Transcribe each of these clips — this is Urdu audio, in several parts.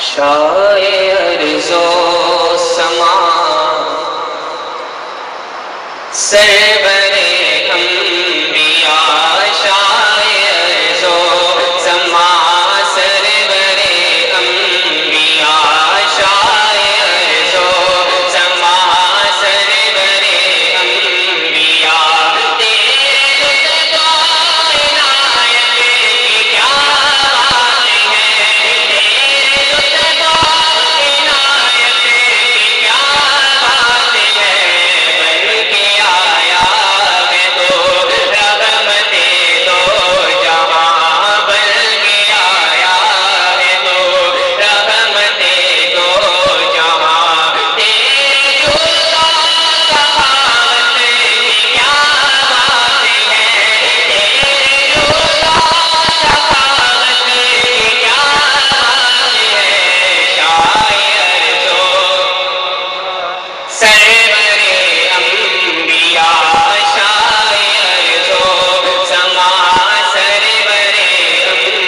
شاعر ارض و سما سرور انبیاء شاعر ارض و سما سرور انبیاء شاعر ارض و سما سرور انبیاء تیرے لطف و عنایت کی کیا بات ہے، تیرے لطف و عنایت کی کیا بات ہے، بن کے آیا ہے تو رحمت دو جہاں، بن کے آیا ہے تو رحمت دو جہاں، تیرے جود و سخاوت کی کیا بات ہے، تیرے جود و سخاوت کی کیا بات ہے، شاعر جو سرور انبیاء شاعر جو سما سرور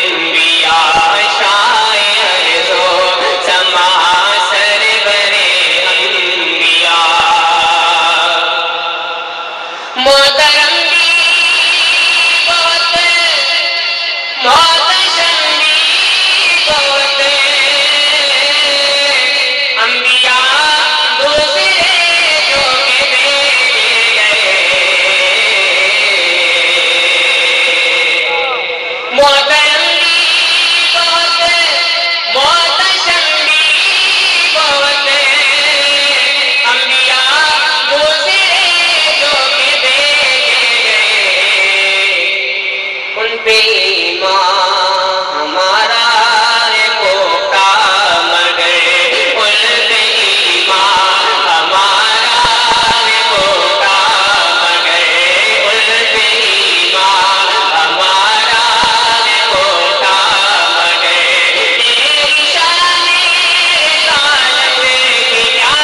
انبیاء شاعر جو سما سرور انبیاء محترم بھی بہت محتشم بھی بہت انبیاء دوسرے جو کہ بھیجے گئے، محترم بھی بہت محتشم بھی بہت انبیاء دوسرے جو کہ بھیجے گئے، ان پہ ایمان ہمارا ہے پوکھا مگر ان پہ ایمان ہمارا ہے پوکھا مگر ان پہ ایمان ہمارا ہے پوکھا مگر تیری شان رسالت کی کیا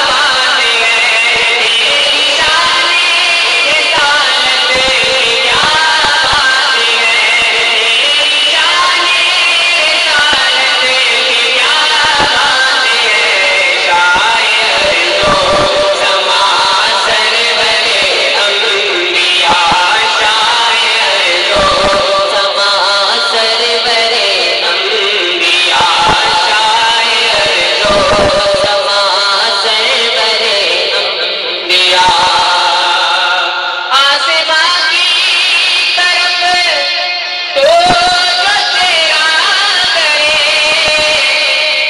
بات ہے، تیری شان رسالت کی کیا بات ہے، تیری شان رسالت کی کیا بات ہے، شاعر جو سما سرور انبیاء شاعر جو سما سرور انبیاء شاعر جو سما سرور انبیاء آسماں کی طرف تو جو تیرا کرے،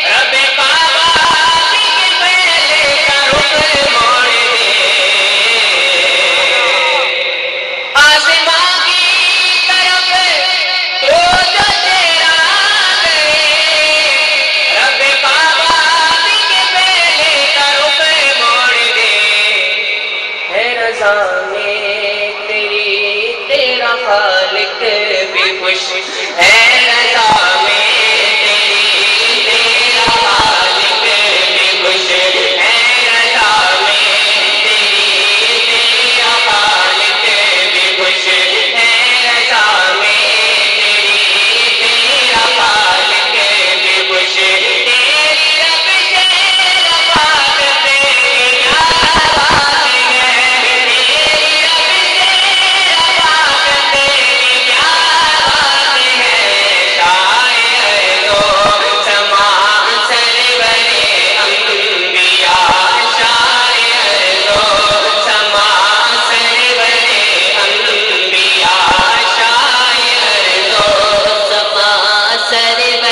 رب کعبہ بھی پہلے کا رخ موڑ دے، آسماں کی طرف تو جو تیرا کرے، رب کعبہ بھی پہلے کا رخ موڑ دے، ہے رضا میں تیری تیرا خالق بھی خوش، ہے رضا میں تیری تیرا خالق بھی خوش، ہے رضا میں تیری تیرا خالق بھی خوش، ہے رضا میں تیری تیرا خالق بھی خوش، تیری رب سے رفاقت کی کیا بات ہے، تیری رب سے رفاقت کی کیا بات ہے، شاعر جو سما سرور انبیاء شاعر جو سما سرور انبیاء شاعر جو سما سرور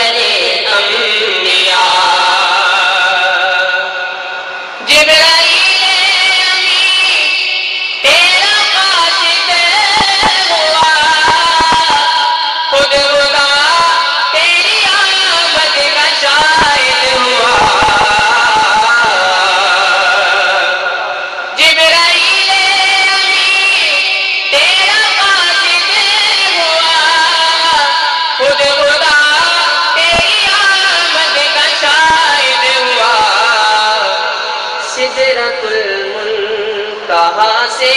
انبیاء جبرائیل امین تیرا قاصد ہوا، خود خدا تیری آمد کا شاہد ہوا، جبرائیل امین تیرا قاصد ہوا، خود خدا تیری آمد کا شاہد ہوا، سدرۃ المنتہا سے